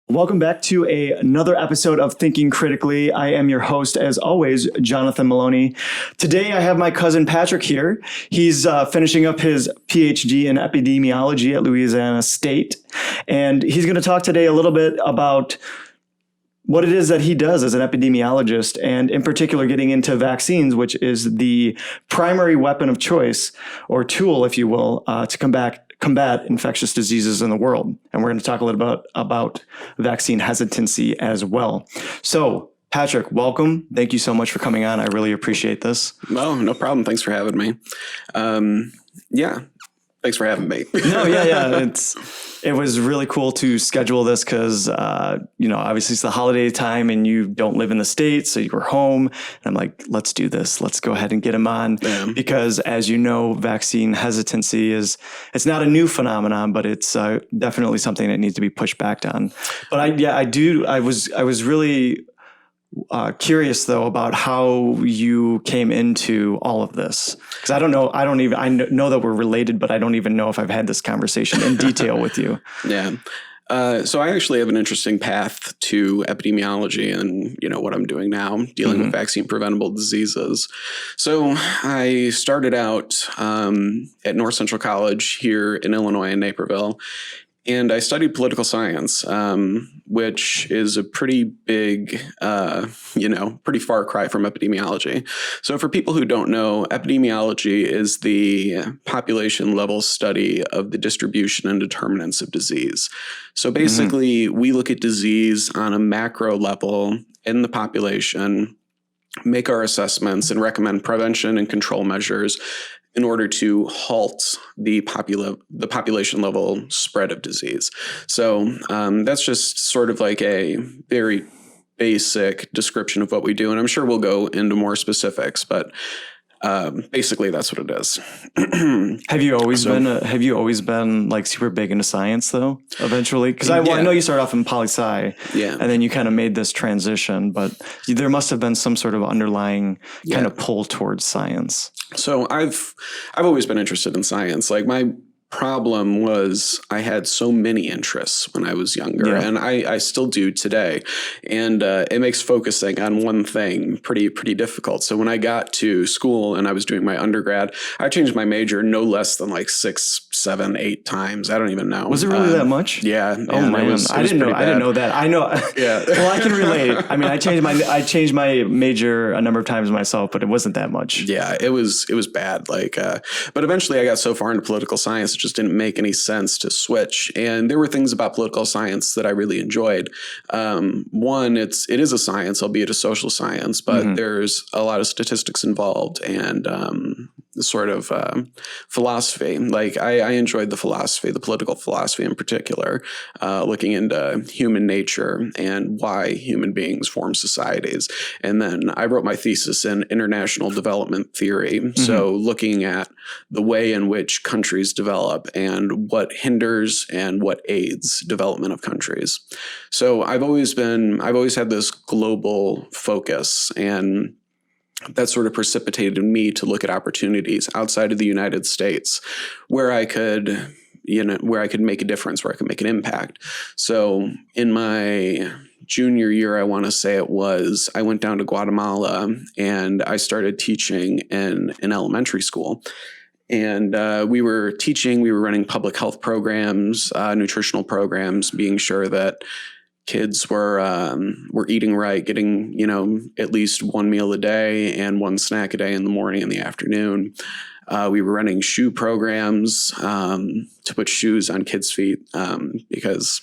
Welcome back to another episode of Thinking Critically. I am your host, as always, Jonathan Maloney. Today, I have my cousin Patrick here. He's finishing up his PhD in epidemiology at Louisiana State, and he's going to talk today a little bit about what it is that he does as an epidemiologist, and in particular getting into vaccines, which is the primary weapon of choice, or tool, if you will, to combat infectious diseases in the world. And we're going to talk a little bit about vaccine hesitancy as well. So, Patrick, welcome. Thank you so much for coming on. I really appreciate this. Well, no problem. Thanks for having me. Thanks for having me. Yeah. It was really cool to schedule this because, obviously it's the holiday time and you don't live in the States, so you were home. And I'm like, let's do this. Let's go ahead and get him on. Yeah. Because as you know, vaccine hesitancy it's not a new phenomenon, but it's definitely something that needs to be pushed back on. But I was really curious though about how you came into all of this, because I know that we're related, but I don't even know if I've had this conversation in detail with you. Yeah. So I actually have an interesting path to epidemiology and, what I'm doing now, dealing with vaccine preventable diseases. So I started out at North Central College here in Illinois in Naperville. And I studied political science, which is a pretty big, pretty far cry from epidemiology. So for people who don't know, epidemiology is the population level study of the distribution and determinants of disease. So basically, we look at disease on a macro level in the population, make our assessments, and recommend prevention and control measures in order to halt the population level spread of disease. So that's just sort of like a very basic description of what we do. And I'm sure we'll go into more specifics, but basically that's what it is. Have you always been like super big into science though, eventually? Because I know you started off in poli-sci, and then you kind of made this transition, but there must have been some sort of underlying kind of pull towards science. So I've always been interested in science. Like my problem was I had so many interests when I was younger, and I still do today. And it makes focusing on one thing pretty difficult. So when I got to school and I was doing my undergrad, I changed my major no less than like 6, 7, 8 times. I don't even know. Was it really that much? Yeah. Oh man, I didn't know that. I know. Yeah. Well, I can relate. I mean, I changed my major a number of times myself, but it wasn't that much. Yeah, it was bad. But eventually I got so far into political science, it just didn't make any sense to switch. And there were things about political science that I really enjoyed. One, it is a science, albeit a social science, but there's a lot of statistics involved and sort of philosophy. Like I enjoyed the philosophy, the political philosophy in particular, looking into human nature and why human beings form societies. And then I wrote my thesis in international development theory. So looking at the way in which countries develop and what hinders and what aids development of countries. So I've always had this global focus, and that sort of precipitated me to look at opportunities outside of the United States where I could make a difference, where I could make an impact. So in my junior year, I want to say it was, I went down to Guatemala and I started teaching in an elementary school. And we were running public health programs, nutritional programs, being sure that kids were eating right, getting, at least one meal a day and one snack a day in the morning and the afternoon. We were running shoe programs to put shoes on kids' feet because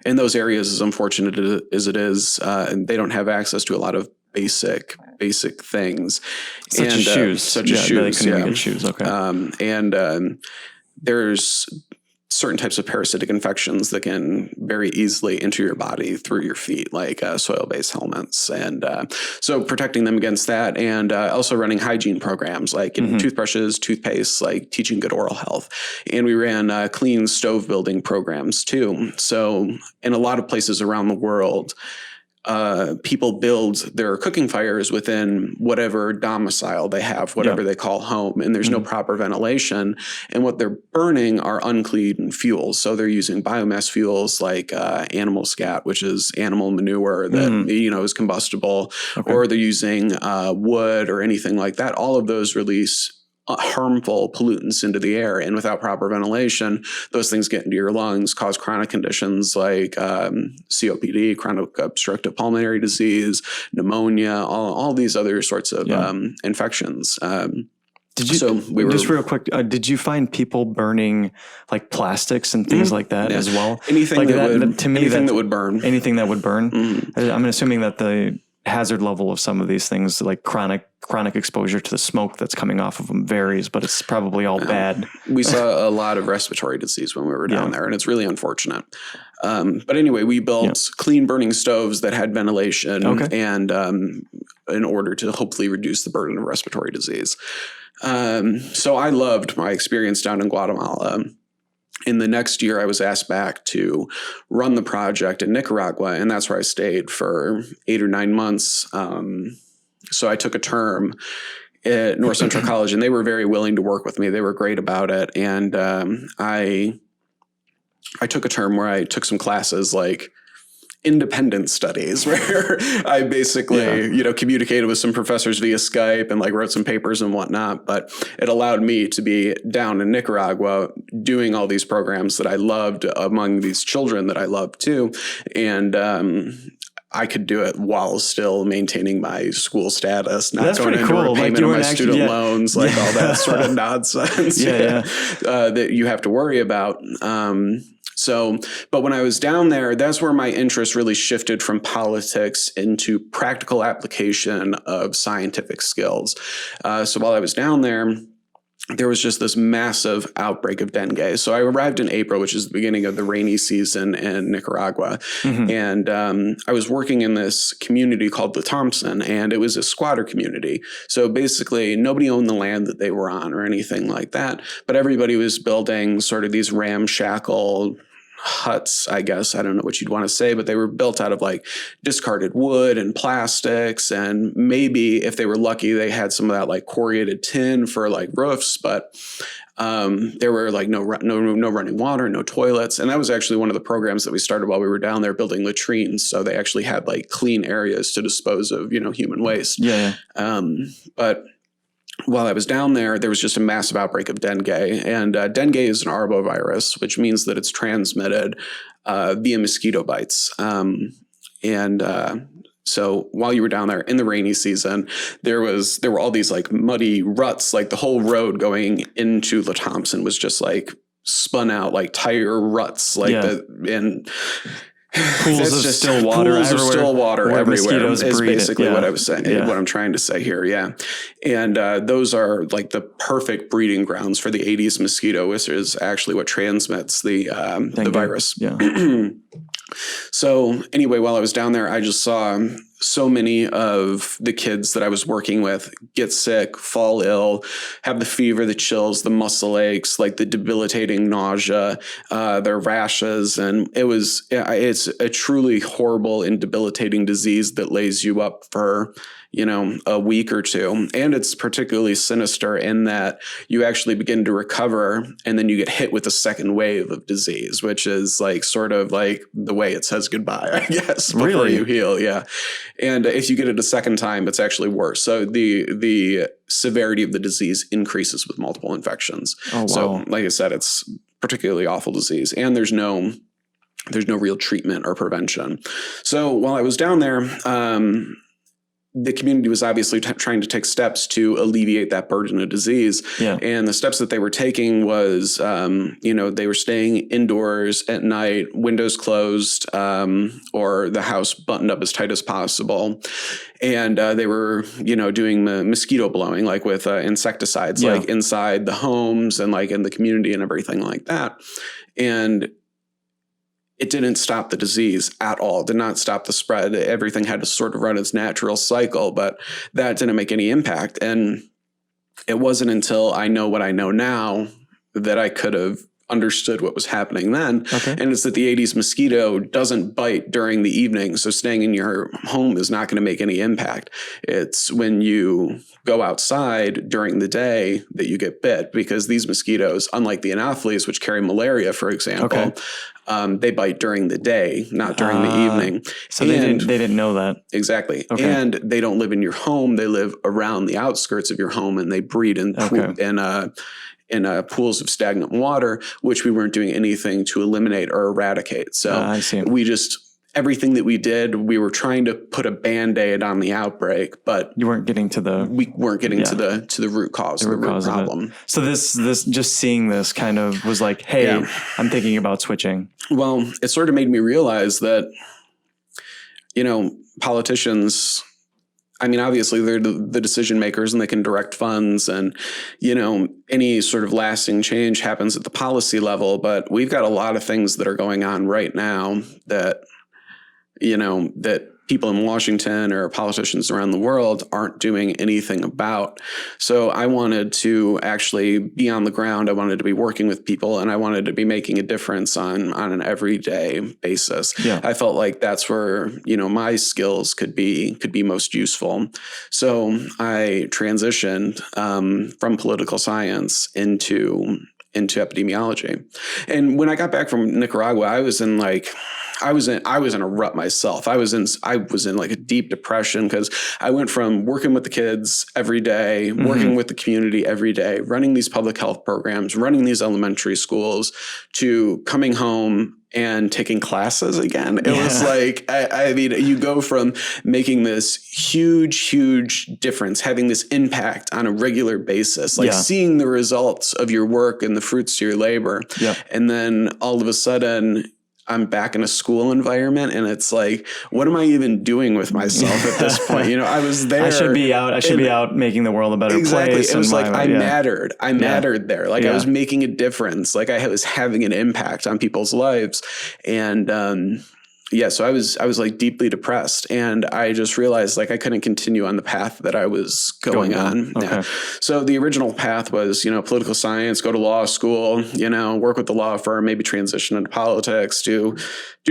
in those areas, as unfortunate as it is, they don't have access to a lot of basic things. Such as shoes. They couldn't get shoes. Okay. There's certain types of parasitic infections that can very easily enter your body through your feet, like soil-based helmets. And so protecting them against that, and also running hygiene programs like toothbrushes, toothpaste, like teaching good oral health. And we ran clean stove building programs too. So in a lot of places around the world, people build their cooking fires within whatever domicile they have, whatever they call home, and there's no proper ventilation. And what they're burning are unclean fuels. So they're using biomass fuels like animal scat, which is animal manure that is combustible, or they're using wood or anything like that. All of those release harmful pollutants into the air, and without proper ventilation, those things get into your lungs, cause chronic conditions like COPD, chronic obstructive pulmonary disease, pneumonia, all these other sorts of infections. Just real quick, did you find people burning like plastics and things like that as well? Anything that would burn. Anything that would burn. I'm assuming that the hazard level of some of these things, like chronic exposure to the smoke that's coming off of them, varies, but it's probably all bad. We saw a lot of respiratory disease when we were down there, and it's really unfortunate. But anyway, we built clean burning stoves that had ventilation and in order to hopefully reduce the burden of respiratory disease. So I loved my experience down in Guatemala. In the next year, I was asked back to run the project in Nicaragua, and that's where I stayed for 8 or 9 months. So I took a term at North Central College, and they were very willing to work with me. They were great about it. And I took a term where I took some classes like independent studies, where I basically, communicated with some professors via Skype and like wrote some papers and whatnot. But it allowed me to be down in Nicaragua doing all these programs that I loved among these children that I loved too. And, I could do it while still maintaining my school status, not going into repayment of my student loans, like all that sort of nonsense that you have to worry about. But when I was down there, that's where my interest really shifted from politics into practical application of scientific skills. So while I was down there was just this massive outbreak of dengue. So I arrived in April, which is the beginning of the rainy season in Nicaragua. And I was working in this community called the Thompson, and it was a squatter community. So basically nobody owned the land that they were on or anything like that, but everybody was building sort of these ramshackle huts, I guess. I don't know what you'd want to say, but they were built out of like discarded wood and plastics. And maybe if they were lucky, they had some of that like corrugated tin for like roofs, but there were like no running water, no toilets. And that was actually one of the programs that we started while we were down there building latrines. So they actually had like clean areas to dispose of, human waste. But while I was down there, there was just a massive outbreak of dengue. And dengue is an arbovirus, which means that it's transmitted via mosquito bites. So while you were down there in the rainy season, there were all these like muddy ruts, like the whole road going into La Thompson was just like spun out like tire ruts, like pools of still water everywhere is basically what I was saying, what I'm trying to say here. And those are like the perfect breeding grounds for the Aedes mosquito, which is actually what transmits the virus. So anyway, while I was down there, I just saw so many of the kids that I was working with get sick, fall ill, have the fever, the chills, the muscle aches, like the debilitating nausea, their rashes. And it's a truly horrible and debilitating disease that lays you up for, a week or two. And it's particularly sinister in that you actually begin to recover and then you get hit with a second wave of disease, which is like sort of like the way it says goodbye, I guess, before you heal. Yeah. And if you get it a second time, it's actually worse. So the severity of the disease increases with multiple infections. Oh, wow. So like I said, it's particularly awful disease, and there's no real treatment or prevention. So while I was down there, the community was obviously trying to take steps to alleviate that burden of disease. And the steps that they were taking was, they were staying indoors at night, windows closed, or the house buttoned up as tight as possible. And they were, doing the mosquito blowing, like with insecticides, like inside the homes and like in the community and everything like that. And it didn't stop the disease at all, did not stop the spread. Everything had to sort of run its natural cycle, but that didn't make any impact. And it wasn't until I know what I know now that I could have understood what was happening then. Okay. And it's that the Aedes mosquito doesn't bite during the evening. So staying in your home is not going to make any impact. It's when you go outside during the day that you get bit, because these mosquitoes, unlike the Anopheles, which carry malaria, for example, they bite during the day, not during the evening. So they didn't know that. Exactly. Okay. And they don't live in your home. They live around the outskirts of your home, and they breed in pools of stagnant water, which we weren't doing anything to eliminate or eradicate. So I see. everything that we did, we were trying to put a Band-Aid on the outbreak, but we weren't getting to the root cause, the root problem. So this just seeing this kind of was like, hey, I'm thinking about switching. Well, it sort of made me realize that, politicians, I mean, obviously they're the decision makers and they can direct funds, and, any sort of lasting change happens at the policy level. But we've got a lot of things that are going on right now that, that people in Washington or politicians around the world aren't doing anything about. So I wanted to actually be on the ground. I wanted to be working with people, and I wanted to be making a difference on an everyday basis. Yeah. I felt like that's where, my skills could be most useful. So I transitioned from political science into epidemiology. And when I got back from Nicaragua, I was in a rut myself. I was in like a deep depression, because I went from working with the kids every day, working with the community every day, running these public health programs, running these elementary schools, to coming home and taking classes again. It was like, I mean, you go from making this huge difference, having this impact on a regular basis, like seeing the results of your work and the fruits to your labor. Yeah. And then all of a sudden, I'm back in a school environment, and it's like, what am I even doing with myself at this point? I was there. I should be out making the world a better place. It was like I mattered. I mattered there. Like I was making a difference. Like I was having an impact on people's lives. And so I was like deeply depressed, and I just realized like I couldn't continue on the path that I was going on. Okay. Yeah. So the original path was, political science, go to law school, work with the law firm, maybe transition into politics, do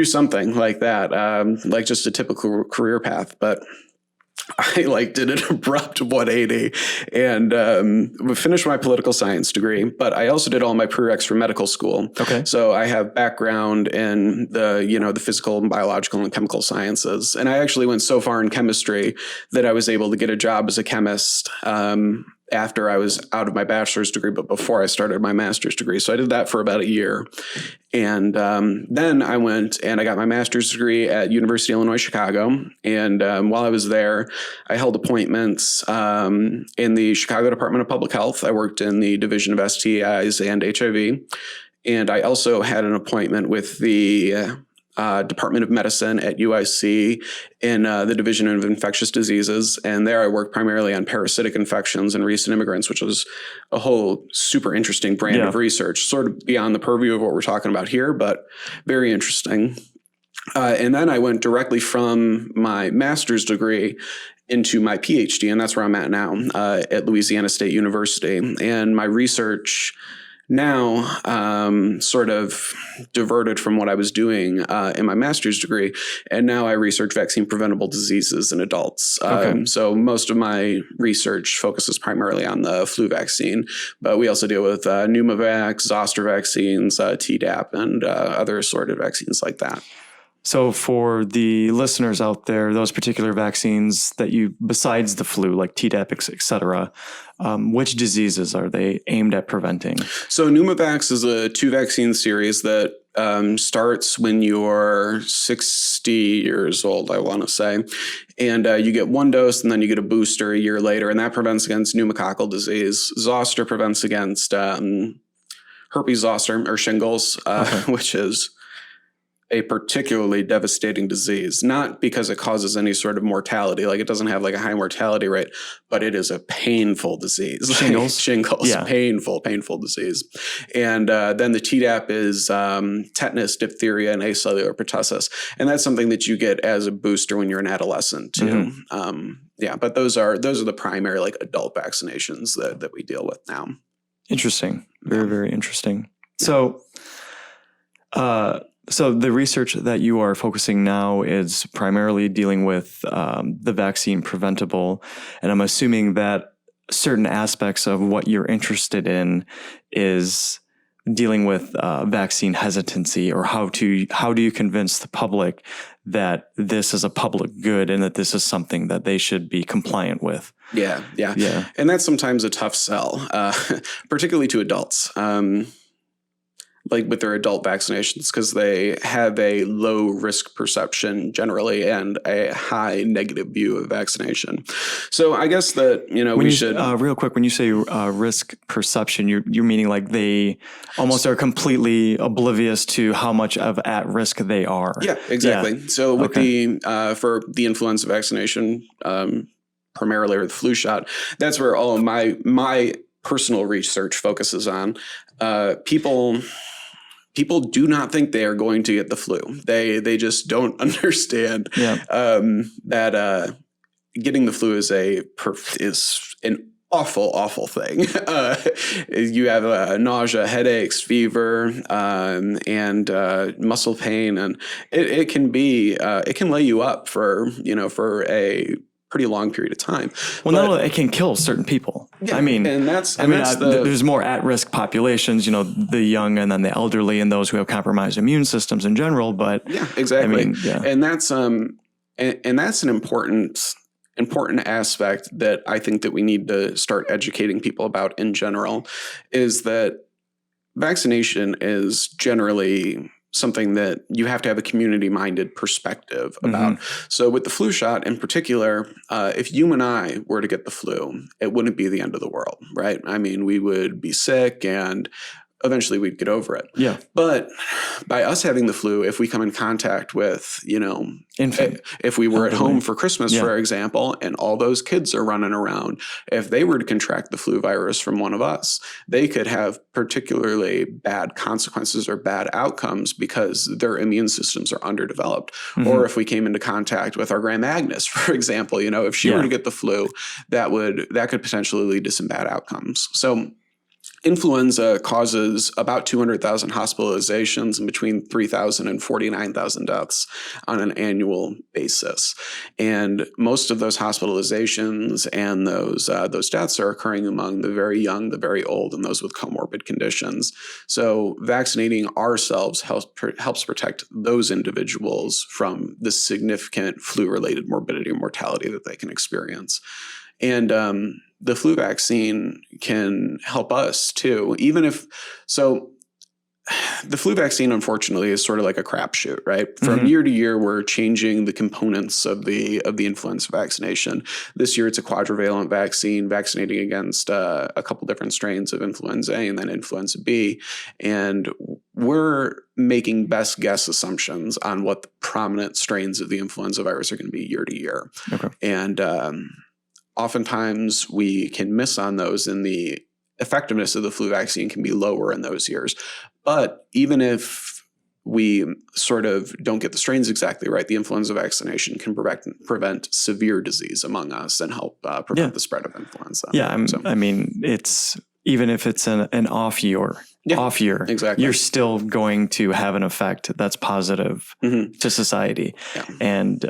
something like that, like just a typical career path. But I did an abrupt 180 and finished my political science degree, but I also did all my prereqs for medical school. Okay. So I have background in the physical and biological and chemical sciences. And I actually went so far in chemistry that I was able to get a job as a chemist after I was out of my bachelor's degree, but before I started my master's degree. So I did that for about a year. And then I went and I got my master's degree at University of Illinois, Chicago. And while I was there, I held appointments in the Chicago Department of Public Health. I worked in the Division of STIs and HIV. And I also had an appointment with the Department of Medicine at UIC in the Division of Infectious Diseases. And there I worked primarily on parasitic infections and recent immigrants, which was a whole super interesting brand of research, sort of beyond the purview of what we're talking about here, but very interesting. And then I went directly from my master's degree into my PhD, and that's where I'm at now at Louisiana State University. And my research now sort of diverted from what I was doing in my master's degree. And now I research vaccine preventable diseases in adults. So most of my research focuses primarily on the flu vaccine, but we also deal with pneumovax, zoster vaccines, Tdap, and other assorted vaccines like that. So for the listeners out there, those particular vaccines that besides the flu, like Tdap, et cetera, which diseases are they aimed at preventing? So pneumovax is a 2-vaccine series that starts when you're 60 years old, I want to say. And you get one dose and then you get a booster a year later, and that prevents against pneumococcal disease. Zoster prevents against herpes zoster or shingles, which is a particularly devastating disease, not because it causes any sort of mortality, like it doesn't have like a high mortality rate, but it is a painful disease. Shingles? Shingles, painful disease. And then the Tdap is tetanus, diphtheria, and acellular pertussis. And that's something that you get as a booster when you're an adolescent too. But those are the primary like adult vaccinations that we deal with now. Interesting. Very, very interesting. So So the research that you are focusing now is primarily dealing with the vaccine preventable, and I'm assuming that certain aspects of what you're interested in is dealing with vaccine hesitancy, or how do you convince the public that this is a public good and that this is something that they should be compliant with? Yeah. And that's sometimes a tough sell, particularly to adults. Like with their adult vaccinations, because they have a low risk perception generally and a high negative view of vaccination. So I guess that, we should real quick, when you say risk perception, you're meaning like they almost are completely oblivious to how much of at risk they are. Yeah, exactly. Yeah. So with for the influenza vaccination, primarily, or the flu shot, that's where all of my personal research focuses on. People do not think they are going to get the flu. They just don't understand that getting the flu is an awful thing. You have nausea, headaches, fever, and muscle pain, and it can lay you up for a pretty long period of time. Well, no, it can kill certain people. Yeah, I mean, there's more at-risk populations, the young and then the elderly and those who have compromised immune systems in general. But yeah, exactly. And that's and that's an important aspect that I think that we need to start educating people about in general, is that vaccination is generally something that you have to have a community-minded perspective about. Mm-hmm. So with the flu shot in particular, if you and I were to get the flu, it wouldn't be the end of the world, right? I mean, we would be sick and eventually we'd get over it. Yeah. But by us having the flu, if we come in contact with, if we were at home for Christmas, for example, and all those kids are running around, if they were to contract the flu virus from one of us, they could have particularly bad consequences or bad outcomes because their immune systems are underdeveloped. Mm-hmm. Or if we came into contact with our Grandma Agnes, for example, if she were to get the flu, that could potentially lead to some bad outcomes. So influenza causes about 200,000 hospitalizations and between 3,000 and 49,000 deaths on an annual basis. And most of those hospitalizations and those deaths are occurring among the very young, the very old, and those with comorbid conditions. So vaccinating ourselves helps protect those individuals from the significant flu-related morbidity and mortality that they can experience. And the flu vaccine can help us too, the flu vaccine, unfortunately, is sort of like a crapshoot, right? From year to year, we're changing the components of the influenza vaccination. This year, it's a quadrivalent vaccine, vaccinating against a couple different strains of influenza A and then influenza B. And we're making best guess assumptions on what the prominent strains of the influenza virus are going to be year to year. Okay. And oftentimes we can miss on those, and the effectiveness of the flu vaccine can be lower in those years. But even if we sort of don't get the strains exactly right, the influenza vaccination can prevent severe disease among us and help prevent the spread of influenza. Yeah, it's even if it's an off year, exactly, you're still going to have an effect that's positive to society. Yeah. And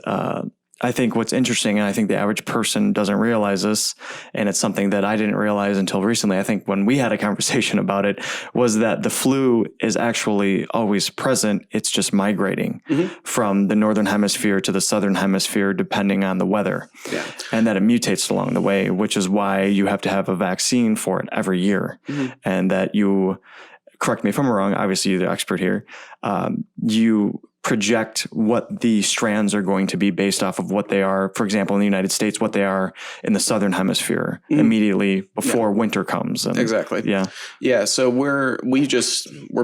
I think what's interesting, and I think the average person doesn't realize this, and it's something that I didn't realize until recently, I think when we had a conversation about it, was that the flu is actually always present. It's just migrating from the northern hemisphere to the southern hemisphere, depending on the weather. Yeah. And that it mutates along the way, which is why you have to have a vaccine for it every year. And that you, correct me if I'm wrong, obviously you're the expert here, you project what the strands are going to be based off of what they are, for example, in the United States, what they are in the southern hemisphere immediately before winter comes. And, exactly. Yeah. Yeah. So we're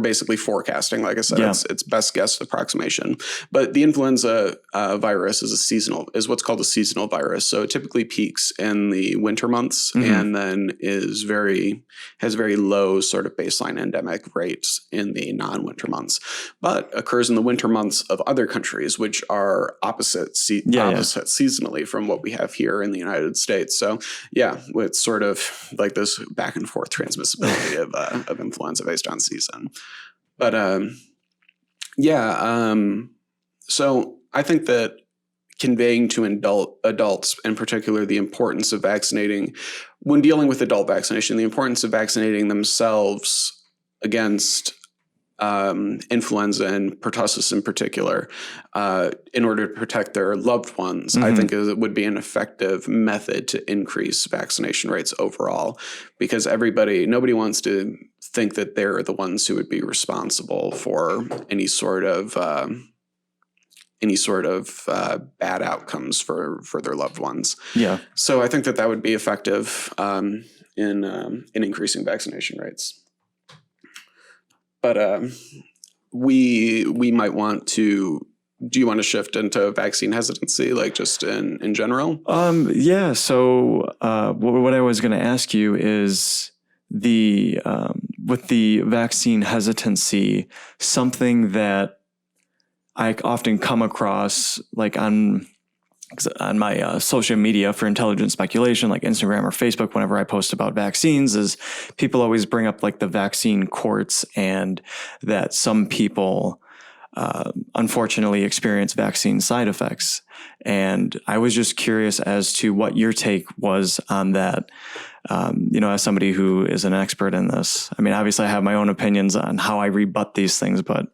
basically forecasting, like I said, it's best guess approximation. But the influenza virus is what's called a seasonal virus. So it typically peaks in the winter months and then has very low sort of baseline endemic rates in the non-winter months, but occurs in the winter months of other countries, which are opposite seasonally from what we have here in the United States. So it's sort of like this back and forth transmissibility of influenza based on season. But Yeah. So I think that conveying to adults, in particular, the importance of vaccinating, when dealing with adult vaccination, the importance of vaccinating themselves against influenza and pertussis in particular, in order to protect their loved ones, I think it would be an effective method to increase vaccination rates overall, because nobody wants to think that they're the ones who would be responsible for any sort of bad outcomes for their loved ones. Yeah. So I think that would be effective in increasing vaccination rates. But we might want to. Do you want to shift into vaccine hesitancy, like just in general? Yeah. So what I was going to ask you is with the vaccine hesitancy, something that I often come across like on my social media for intelligent speculation, like Instagram or Facebook, whenever I post about vaccines, is people always bring up like the vaccine courts and that some people unfortunately experience vaccine side effects. And I was just curious as to what your take was on that. As somebody who is an expert in this, I mean, obviously I have my own opinions on how I rebut these things, but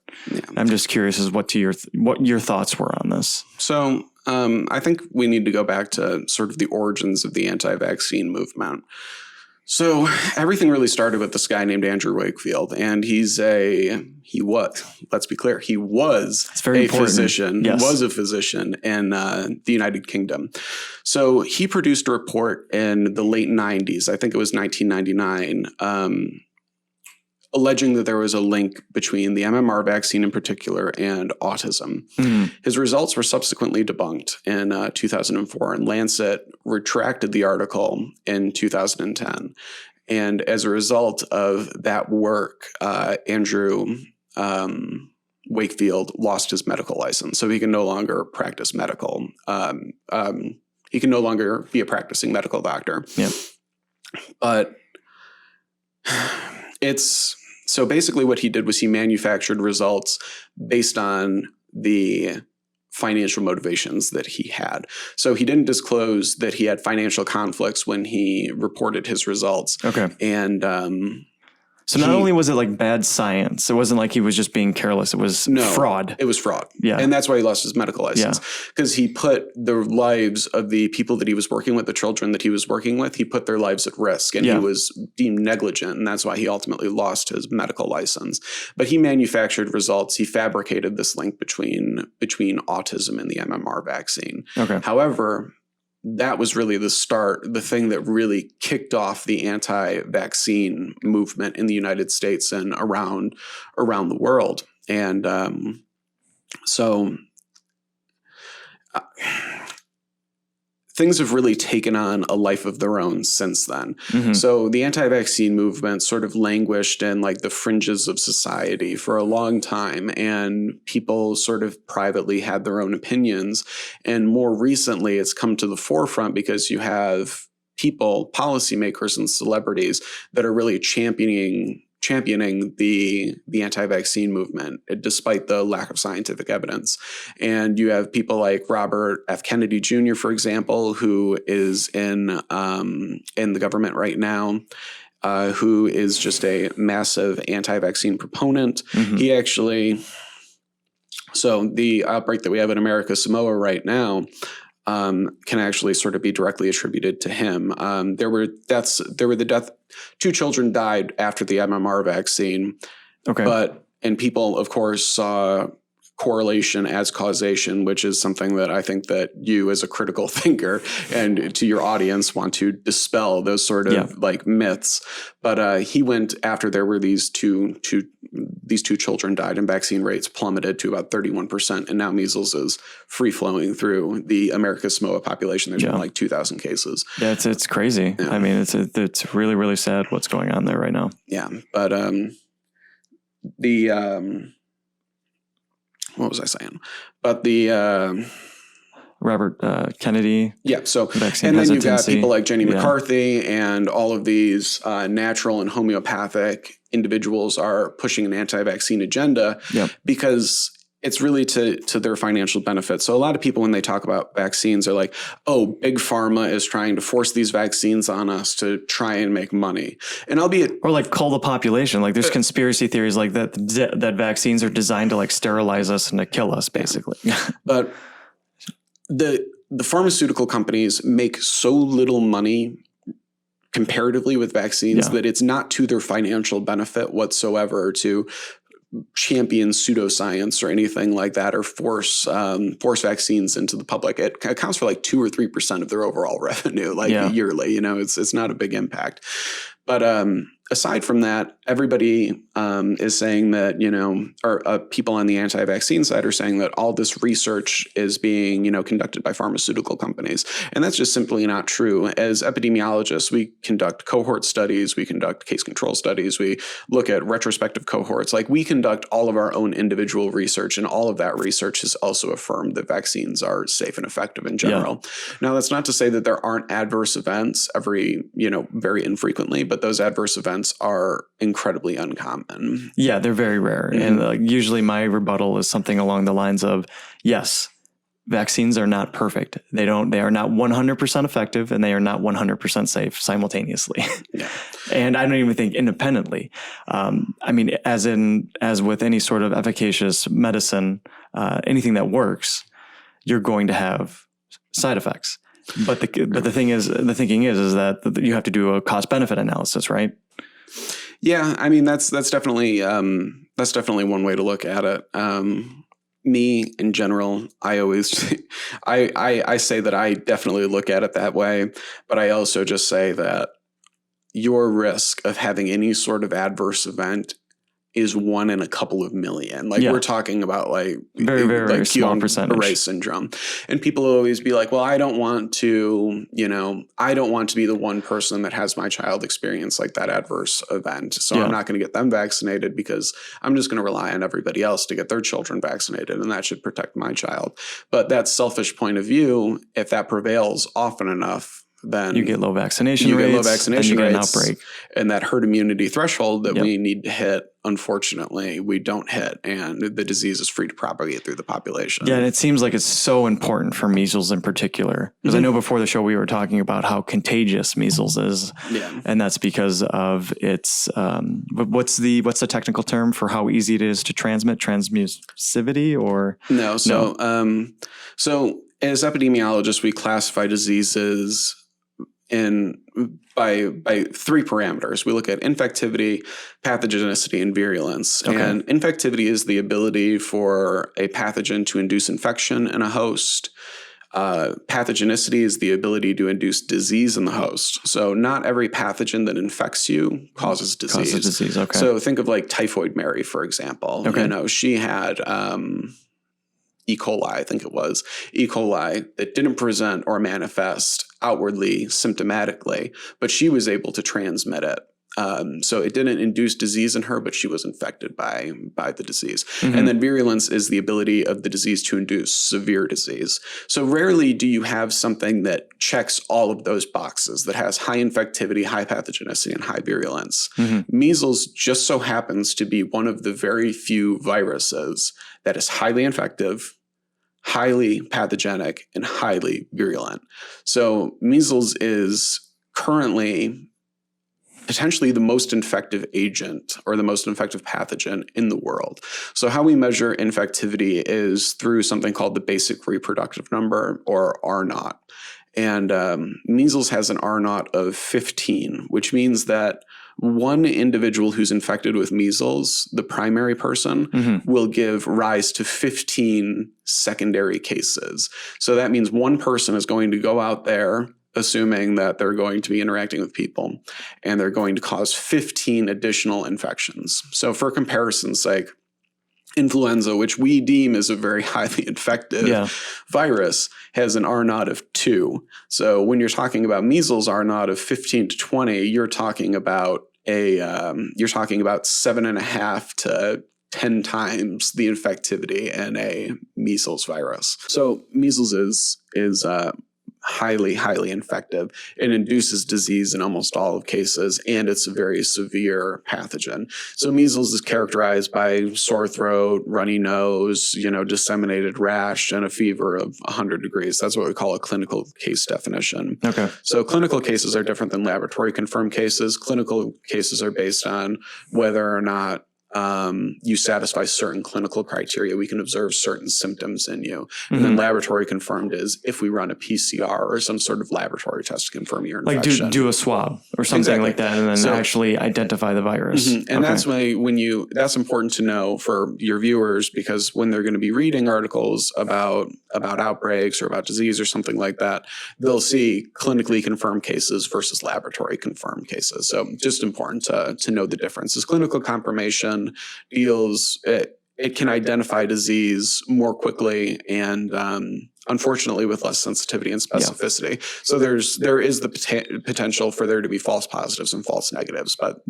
I'm just curious as what your thoughts were on this. So I think we need to go back to sort of the origins of the anti-vaccine movement. So everything really started with this guy named Andrew Wakefield, and let's be clear, he was a physician. Yes. He was a physician in the United Kingdom. So he produced a report in the late 90s, I think it was 1999, alleging that there was a link between the MMR vaccine in particular and autism. His results were subsequently debunked in 2004, and Lancet retracted the article in 2010. And as a result of that work, Andrew Wakefield lost his medical license, so he can no longer practice medical. He can no longer be a practicing medical doctor. Yeah. But so basically what he did was he manufactured results based on the financial motivations that he had. So he didn't disclose that he had financial conflicts when he reported his results. Okay. And so not only was it like bad science, it wasn't like he was just being careless. It was fraud. It was fraud. Yeah. And that's why he lost his medical license, because he put the lives of the people that he was working with, the children that he was working with, he put their lives at risk, and he was deemed negligent. And that's why he ultimately lost his medical license. But he manufactured results. He fabricated this link between autism and the MMR vaccine. Okay. However, that was really the thing that really kicked off the anti-vaccine movement in the United States and around the world. And things have really taken on a life of their own since then. So the anti-vaccine movement sort of languished in like the fringes of society for a long time, and people sort of privately had their own opinions. And more recently, it's come to the forefront because you have people, policymakers and celebrities that are really championing the anti-vaccine movement, despite the lack of scientific evidence. And you have people like Robert F. Kennedy Jr., for example, who is in the government right now, who is just a massive anti-vaccine proponent. He actually, so the outbreak that we have in America's Samoa right now can actually sort of be directly attributed to him. Two children died after the MMR vaccine. Okay. And people, of course, saw correlation as causation, which is something that I think that you as a critical thinker and to your audience want to dispel those sort of like myths. But he went after there were these two children died, and vaccine rates plummeted to about 31%. And now measles is free flowing through the America's Samoa population. There's been like 2,000 cases. Yeah, it's crazy. Yeah. I mean, it's really, really sad what's going on there right now. Yeah. But what was I saying? But the Robert Kennedy. Yeah. So, and then you've got people like Jenny McCarthy and all of these natural and homeopathic individuals are pushing an anti-vaccine agenda because it's really to their financial benefit. So a lot of people, when they talk about vaccines, are like, oh, big pharma is trying to force these vaccines on us to try and make money. And albeit, or like cull the population. Like there's conspiracy theories like that vaccines are designed to like sterilize us and to kill us, basically. But the pharmaceutical companies make so little money comparatively with vaccines that it's not to their financial benefit whatsoever to champion pseudoscience or anything like that, or force vaccines into the public. It accounts for like 2 or 3% of their overall revenue, yearly. It's not a big impact. But aside from that, everybody is saying that, or people on the anti-vaccine side are saying that all this research is being, conducted by pharmaceutical companies. And that's just simply not true. As epidemiologists, we conduct cohort studies, we conduct case control studies, we look at retrospective cohorts. Like we conduct all of our own individual research, and all of that research has also affirmed that vaccines are safe and effective in general. Now, that's not to say that there aren't adverse events very infrequently, but those adverse events are incredibly uncommon. Yeah, they're very rare. Mm-hmm. And usually my rebuttal is something along the lines of, yes, vaccines are not perfect. They are not 100% effective, and they are not 100% safe simultaneously. And I don't even think independently. As with any sort of efficacious medicine, anything that works, you're going to have side effects. But the thinking is that you have to do a cost benefit analysis, right? Yeah, that's definitely one way to look at it. Me in general, I always I say that I definitely look at it that way, but I also just say that your risk of having any sort of adverse event is 1 in a couple of million. We're talking about very, very small percentage. Array syndrome. And people will always be like, well, I don't want to be the one person that has my child experience like that adverse event. So I'm not going to get them vaccinated because I'm just going to rely on everybody else to get their children vaccinated. And that should protect my child. But that selfish point of view, if that prevails often enough, then you get low vaccination rates, and you get an outbreak. And that herd immunity threshold that we need to hit, unfortunately, we don't hit, and the disease is free to propagate through the population. Yeah, and it seems like it's so important for measles in particular, because I know before the show we were talking about how contagious measles is, and that's because of its what's the technical term for how easy it is to transmit? Transmissivity or no? So as epidemiologists, we classify diseases by 3 parameters. We look at infectivity, pathogenicity, and virulence. Okay. And infectivity is the ability for a pathogen to induce infection in a host. Pathogenicity is the ability to induce disease in the host. So not every pathogen that infects you causes disease. Okay. So think of like Typhoid Mary, for example. Okay. She had E. coli, I think it was. E. coli that didn't present or manifest outwardly symptomatically, but she was able to transmit it. So it didn't induce disease in her, but she was infected by the disease. Mm-hmm. And then virulence is the ability of the disease to induce severe disease. So rarely do you have something that checks all of those boxes, that has high infectivity, high pathogenicity, and high virulence. Mm-hmm. Measles just so happens to be one of the very few viruses that is highly infective, highly pathogenic, and highly virulent. So measles is currently potentially the most infective agent or the most infective pathogen in the world. So how we measure infectivity is through something called the basic reproductive number, or R0. And measles has an R0 of 15, which means that one individual who's infected with measles, the primary person, will give rise to 15 secondary cases. So that means one person is going to go out there, assuming that they're going to be interacting with people, and they're going to cause 15 additional infections. So for comparison's sake, influenza, which we deem as a very highly infective virus, has an R0 of 2. So when you're talking about measles R0 of 15 to 20, you're talking about 7.5 to 10 times the infectivity in a measles virus. So measles is highly, highly infective. It induces disease in almost all cases, and it's a very severe pathogen. So measles is characterized by sore throat, runny nose, disseminated rash, and a fever of 100 degrees. That's what we call a clinical case definition. Okay. So clinical cases are different than laboratory confirmed cases. Clinical cases are based on whether or not you satisfy certain clinical criteria. We can observe certain symptoms in you. And then laboratory confirmed is if we run a PCR or some sort of laboratory test to confirm your infection. Like do a swab or something like that, and then actually identify the virus. And that's why that's important to know for your viewers, because when they're going to be reading articles about outbreaks or about disease or something like that, they'll see clinically confirmed cases versus laboratory confirmed cases. So just important to know the differences. Clinical confirmation it can identify disease more quickly and unfortunately with less sensitivity and specificity. Yeah. So there is the potential for there to be false positives and false negatives, but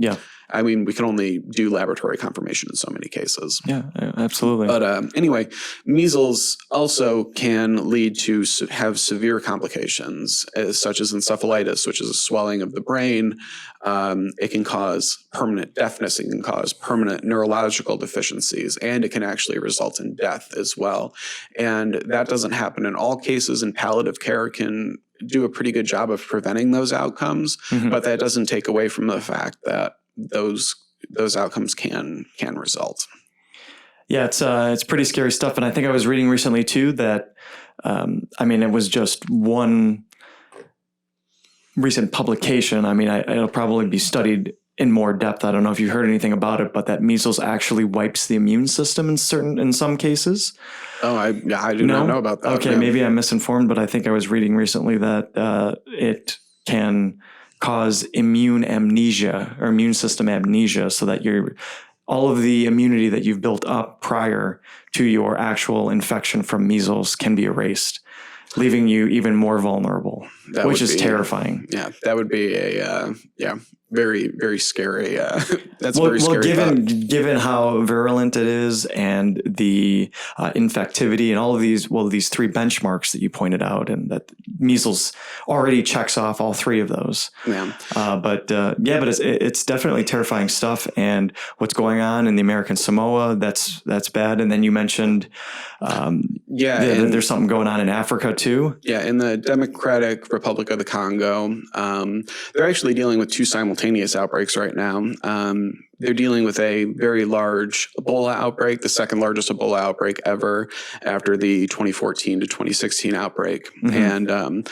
I mean, we can only do laboratory confirmation in so many cases. Yeah, absolutely. But anyway, measles also can lead to have severe complications, such as encephalitis, which is a swelling of the brain. It can cause permanent deafness. It can cause permanent neurological deficiencies, and it can actually result in death as well. And that doesn't happen in all cases, and palliative care can do a pretty good job of preventing those outcomes, but that doesn't take away from the fact that those outcomes can result. Yeah, it's pretty scary stuff. And I think I was reading recently too that, it was just one recent publication. I mean, it'll probably be studied in more depth. I don't know if you've heard anything about it, but that measles actually wipes the immune system in some cases. Oh, I do not know about that. Okay, maybe I'm misinformed, but I think I was reading recently that it can cause immune amnesia or immune system amnesia, so that all of the immunity that you've built up prior to your actual infection from measles can be erased, leaving you even more vulnerable, which is terrifying. Yeah, that would be a very, very scary. That's very scary. Given how virulent it is and the infectivity and all of these three benchmarks that you pointed out, and that measles already checks off all three of those. Yeah. But it's definitely terrifying stuff. And what's going on in the American Samoa, that's bad. And then you mentioned, there's something going on in Africa too. Yeah. In the Democratic Republic of the Congo, they're actually dealing with two simultaneous outbreaks right now. They're dealing with a very large Ebola outbreak, the second largest Ebola outbreak ever after the 2014 to 2016 outbreak. And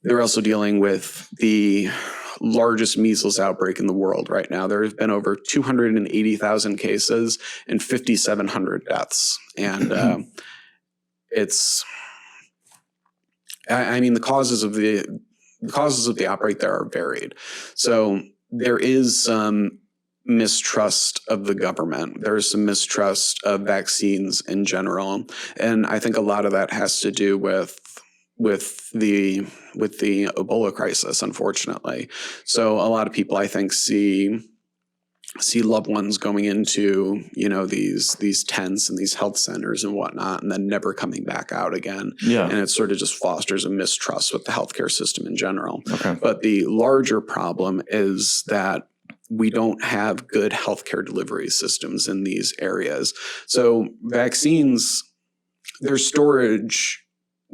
they're also dealing with the largest measles outbreak in the world right now. There have been over 280,000 cases and 5,700 deaths. And the causes of the outbreak there are varied. So there is some mistrust of the government. There's some mistrust of vaccines in general. And I think a lot of that has to do with the Ebola crisis, unfortunately. So a lot of people, I think, see loved ones going into, these tents and these health centers and whatnot, and then never coming back out again. Yeah. And it sort of just fosters a mistrust with the healthcare system in general. Okay. But the larger problem is that we don't have good healthcare delivery systems in these areas. So vaccines, their storage,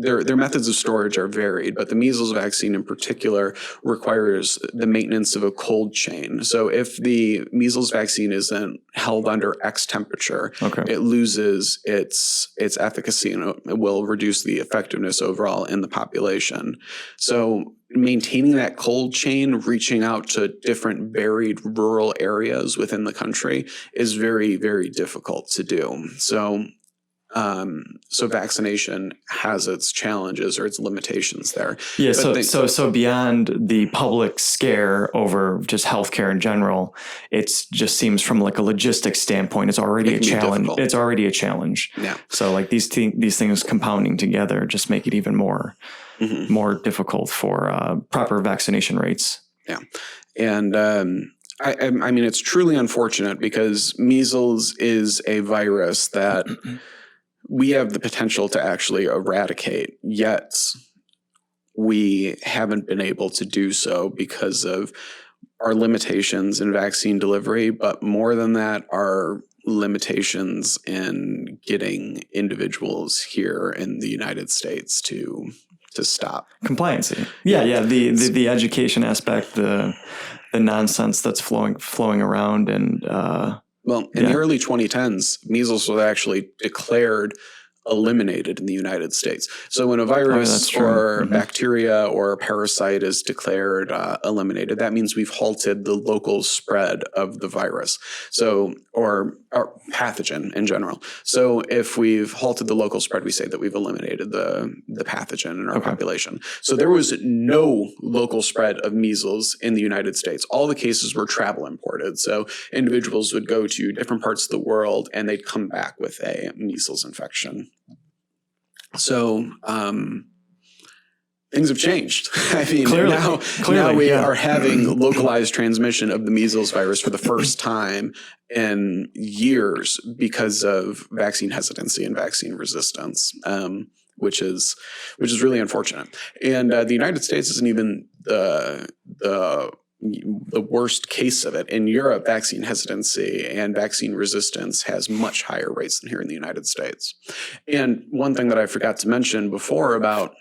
their methods of storage are varied, but the measles vaccine in particular requires the maintenance of a cold chain. So if the measles vaccine isn't held under X temperature, it loses its efficacy, and it will reduce the effectiveness overall in the population. So maintaining that cold chain, reaching out to different varied rural areas within the country is very, very difficult to do. So vaccination has its challenges or its limitations there. Yeah. So beyond the public scare over just healthcare in general, it just seems from like a logistics standpoint, it's already a challenge. Difficult. It's already a challenge. Yeah. So like these things compounding together just make it even more difficult for proper vaccination rates. Yeah. And, I mean, it's truly unfortunate because measles is a virus that we have the potential to actually eradicate, yet we haven't been able to do so because of our limitations in vaccine delivery, but more than that, our limitations in getting individuals here in the United States to stop. Compliancy. Yeah. The education aspect, the nonsense that's flowing around, and well, in the early 2010s, measles was actually declared eliminated in the United States. So when a virus or bacteria or a parasite is declared eliminated, that means we've halted the local spread of the virus. So, or pathogen in general. So if we've halted the local spread, we say that we've eliminated the pathogen in our population. So there was no local spread of measles in the United States. All the cases were travel imported. So individuals would go to different parts of the world and they'd come back with a measles infection. So things have changed. I mean, now we are having localized transmission of the measles virus for the first time in years because of vaccine hesitancy and vaccine resistance, which is really unfortunate. And the United States isn't even the worst case of it. In Europe, vaccine hesitancy and vaccine resistance has much higher rates than here in the United States. And one thing that I forgot to mention before about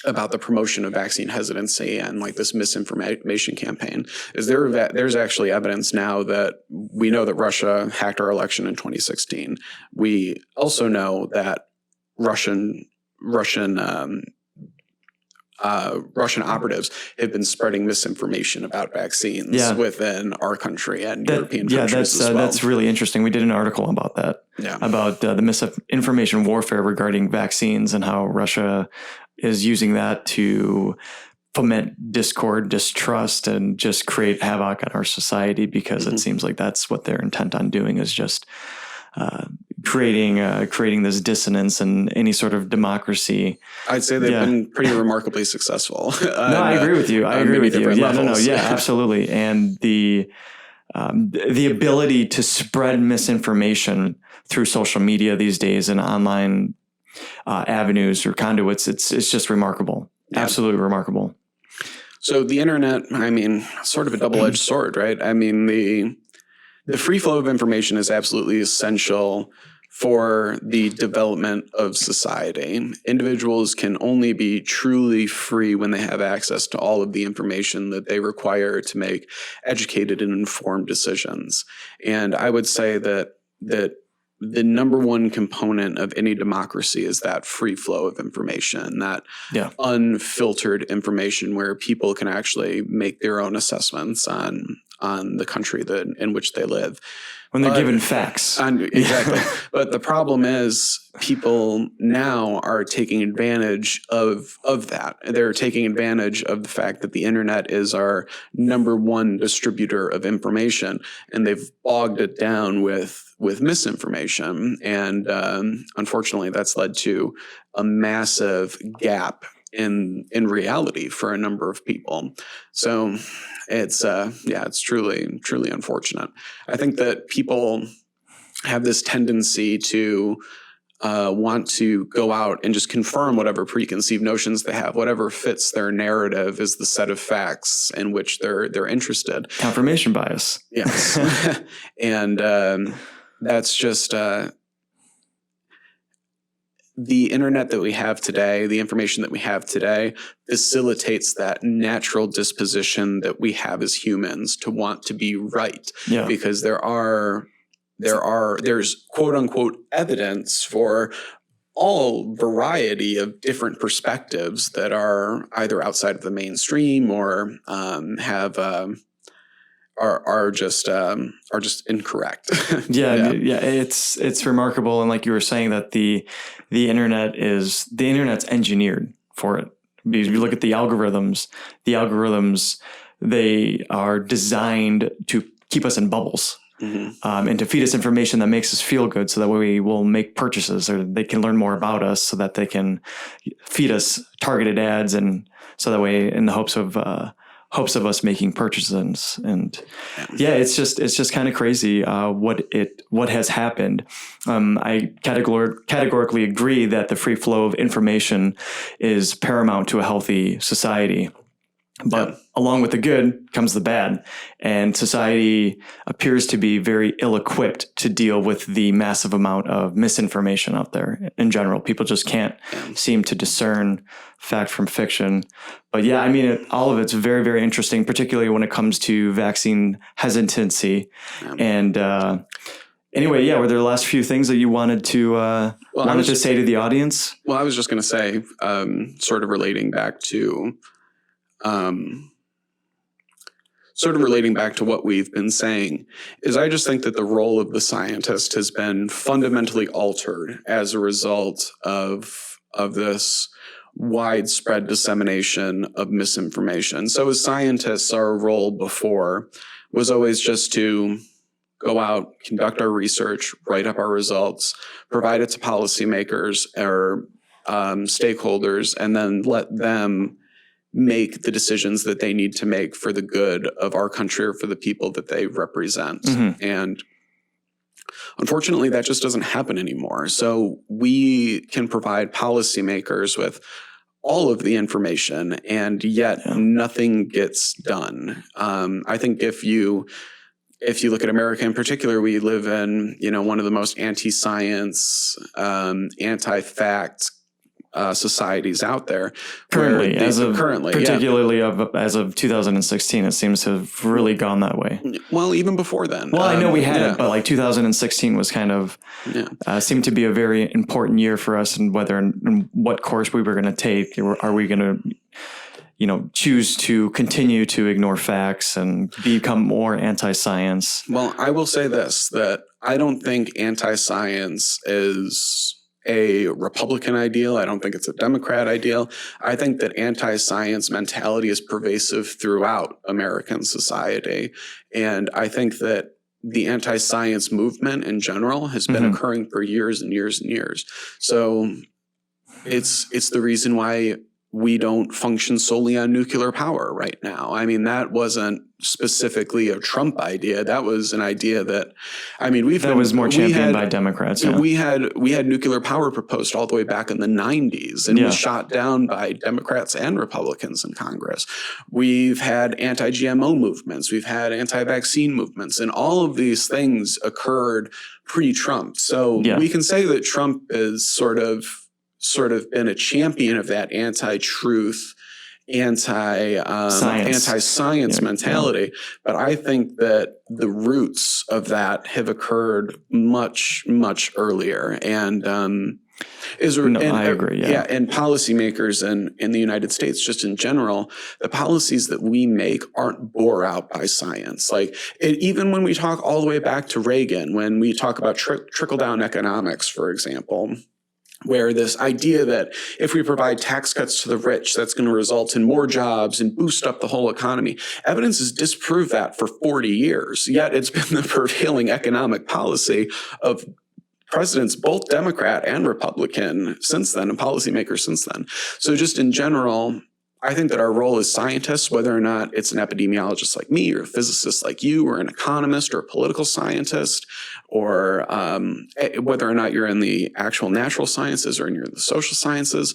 the promotion of vaccine hesitancy and like this misinformation campaign is there's actually evidence now that we know that Russia hacked our election in 2016. We also know that Russian operatives have been spreading misinformation about vaccines within our country and European countries as well. That's really interesting. We did an article about that, about the misinformation warfare regarding vaccines and how Russia is using that to foment discord, distrust, and just create havoc in our society, because it seems like that's what they're intent on doing, is just creating this dissonance in any sort of democracy. I'd say they've been pretty remarkably successful. I agree with you. Absolutely. And the ability to spread misinformation through social media these days and online avenues or conduits, it's just remarkable. Yeah. Absolutely remarkable. So the internet, I mean, sort of a double-edged sword, right? I mean, the free flow of information is absolutely essential for the development of society. Individuals can only be truly free when they have access to all of the information that they require to make educated and informed decisions. And I would say that the number one component of any democracy is that free flow of information, that unfiltered information where people can actually make their own assessments on the country in which they live. When they're given facts. Exactly. But the problem is people now are taking advantage of that. They're taking advantage of the fact that the internet is our number one distributor of information, and they've bogged it down with misinformation. And unfortunately, that's led to a massive gap in reality for a number of people. So it's truly unfortunate. I think that people have this tendency to want to go out and just confirm whatever preconceived notions they have. Whatever fits their narrative is the set of facts in which they're interested. Confirmation bias. Yes. And that's just the internet that we have today, the information that we have today, facilitates that natural disposition that we have as humans to want to be right. Yeah. Because there's quote unquote evidence for all variety of different perspectives that are either outside of the mainstream or are just incorrect. It's remarkable. And like you were saying, that the internet's engineered for it. Because if you look at the algorithms, they are designed to keep us in bubbles. And to feed us information that makes us feel good, so that we will make purchases, or they can learn more about us, so that they can feed us targeted ads, and so that way, in the hopes of hopes of us making purchases. And it's just kind of crazy what has happened. I categorically agree that the free flow of information is paramount to a healthy society. But along with the good comes the bad. And society appears to be very ill-equipped to deal with the massive amount of misinformation out there in general. People just can't seem to discern fact from fiction. But yeah, I mean, all of it's very, very interesting, particularly when it comes to vaccine hesitancy. And anyway, were there the last few things that you wanted to say to the audience? Well, I was just going to say, sort of relating back to what we've been saying, is I just think that the role of the scientist has been fundamentally altered as a result of this widespread dissemination of misinformation. So as scientists, our role before was always just to go out, conduct our research, write up our results, provide it to policymakers or stakeholders, and then let them make the decisions that they need to make for the good of our country or for the people that they represent. Mm-hmm. And unfortunately, that just doesn't happen anymore. So we can provide policymakers with all of the information, and yet nothing gets done. I think if you look at America in particular, we live in, one of the most anti-science, anti-fact societies out there. Currently, as of 2016, it seems to have really gone that way. Well, even before then. Well, I know we had it, but like 2016 was kind of seemed to be a very important year for us, and and what course we were going to take. Are we going to choose to continue to ignore facts and become more anti-science? Well, I will say this, that I don't think anti-science is a Republican ideal. I don't think it's a Democrat ideal. I think that anti-science mentality is pervasive throughout American society. And I think that the anti-science movement in general has been occurring for years and years and years. So it's the reason why we don't function solely on nuclear power right now. I mean, that wasn't specifically a Trump idea. That was an idea that, was more championed by Democrats. Yeah. We had nuclear power proposed all the way back in the 90s and was shot down by Democrats and Republicans in Congress. We've had anti-GMO movements. We've had anti-vaccine movements, and all of these things occurred pre-Trump. So we can say that Trump is sort of been a champion of that anti-truth, anti-science mentality. But I think that the roots of that have occurred much, much earlier. And I agree. Yeah. And policymakers in the United States, just in general, the policies that we make aren't bore out by science. Even when we talk all the way back to Reagan, when we talk about trickle-down economics, for example, where this idea that if we provide tax cuts to the rich, that's going to result in more jobs and boost up the whole economy. Evidence has disproved that for 40 years, yet it's been the prevailing economic policy of presidents, both Democrat and Republican, since then, and policymakers since then. So just in general, I think that our role as scientists, whether or not it's an epidemiologist like me or a physicist like you or an economist or a political scientist, or whether or not you're in the actual natural sciences or you're in the social sciences,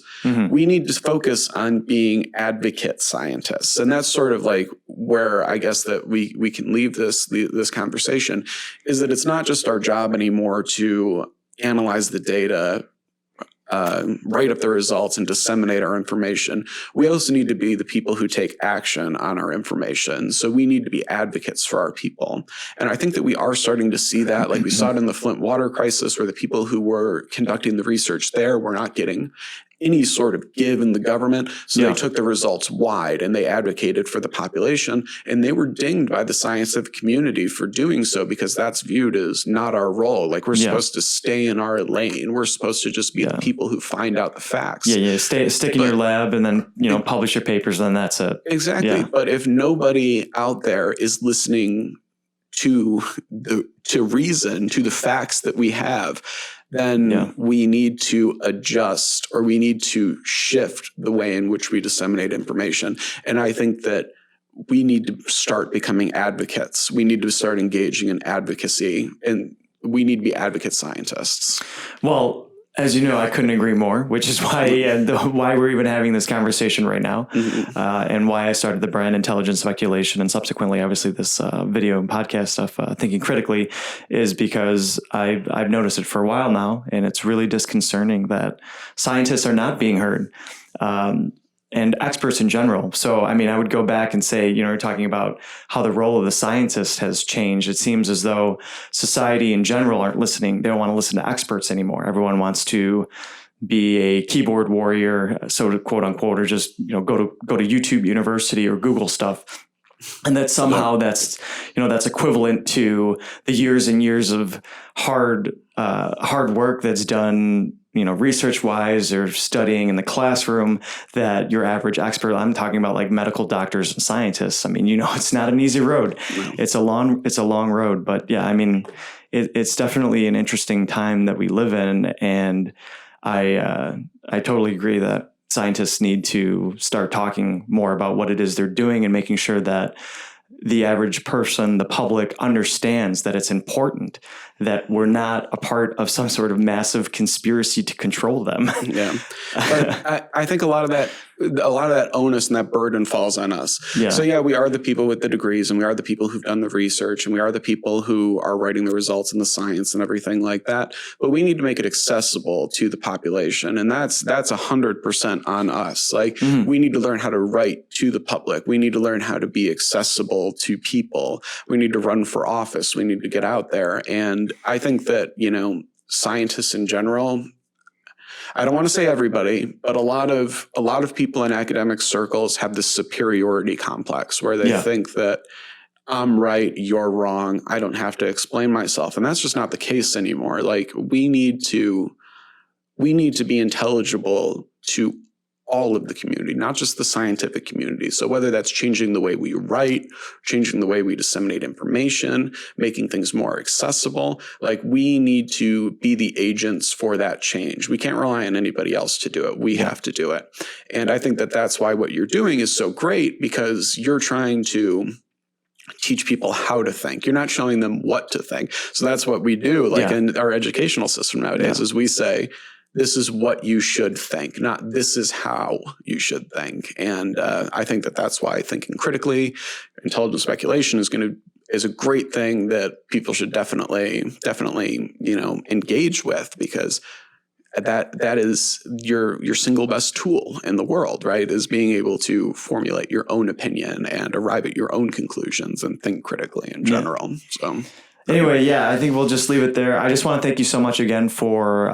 we need to focus on being advocate scientists. And that's sort of like where I guess that we can leave this conversation, is that it's not just our job anymore to analyze the data, write up the results and disseminate our information. We also need to be the people who take action on our information. So we need to be advocates for our people. And I think that we are starting to see that, like we saw it in the Flint water crisis, where the people who were conducting the research there were not getting any sort of give in the government. So they took the results wide and they advocated for the population, and they were dinged by the scientific community for doing so, because that's viewed as not our role. Like we're supposed to stay in our lane. We're supposed to just be the people who find out the facts. Stick in your lab and then, publish your papers, then that's it. Exactly. Yeah. But if nobody out there is listening to reason, to the facts that we have, then we need to adjust, or we need to shift the way in which we disseminate information. And I think that we need to start becoming advocates. We need to start engaging in advocacy, and we need to be advocate scientists. Well, as you know, I couldn't agree more, which is why why we're even having this conversation right now, and why I started the brand Intelligent Speculation, and subsequently, obviously, this video and podcast stuff, Thinking Critically, is because I've noticed it for a while now, and it's really disconcerting that scientists are not being heard. And experts in general. So, I mean, I would go back and say, you're talking about how the role of the scientist has changed. It seems as though society in general aren't listening. They don't want to listen to experts anymore. Everyone wants to be a keyboard warrior, so to quote unquote, or just, go to YouTube University or Google stuff. And that somehow that's equivalent to the years and years of hard work that's done, research wise or studying in the classroom, that your average expert, I'm talking about like medical doctors and scientists. I mean, it's not an easy road. No. It's a long road, but yeah, I mean, it's definitely an interesting time that we live in. And I totally agree that scientists need to start talking more about what it is they're doing and making sure that the average person, the public, understands that it's important, that we're not a part of some sort of massive conspiracy to control them. Yeah. But I think a lot of that onus and that burden falls on us. Yeah. So yeah, we are the people with the degrees, and we are the people who've done the research, and we are the people who are writing the results and the science and everything like that. But we need to make it accessible to the population. And that's 100% on us. Like we need to learn how to write to the public. We need to learn how to be accessible to people. We need to run for office. We need to get out there. And I think that, scientists in general, I don't want to say everybody, but a lot of people in academic circles have this superiority complex where they think that I'm right, you're wrong, I don't have to explain myself. And that's just not the case anymore. Like we need to be intelligible to all of the community, not just the scientific community. So whether that's changing the way we write, changing the way we disseminate information, making things more accessible, like we need to be the agents for that change. We can't rely on anybody else to do it. We have to do it. And I think that that's why what you're doing is so great, because you're trying to teach people how to think. You're not showing them what to think. So that's what we do. Like in our educational system nowadays is we say, this is what you should think, not this is how you should think. And I think that that's why Thinking Critically, Intelligent Speculation is a great thing that people should definitely engage with, because that is your single best tool in the world, right? Is being able to formulate your own opinion and arrive at your own conclusions and think critically in general. So. Anyway, I think we'll just leave it there. I just want to thank you so much again for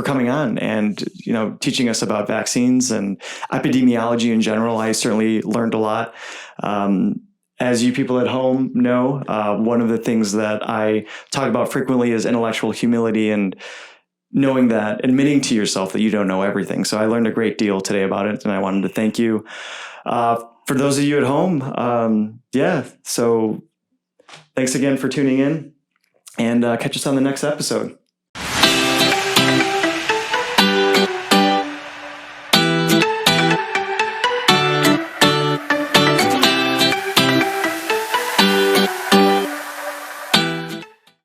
coming on and teaching us about vaccines and epidemiology in general. I certainly learned a lot. As you people at home know, one of the things that I talk about frequently is intellectual humility and knowing that, admitting to yourself that you don't know everything. So I learned a great deal today about it, and I wanted to thank you. For those of you at home, so thanks again for tuning in, and catch us on the next episode.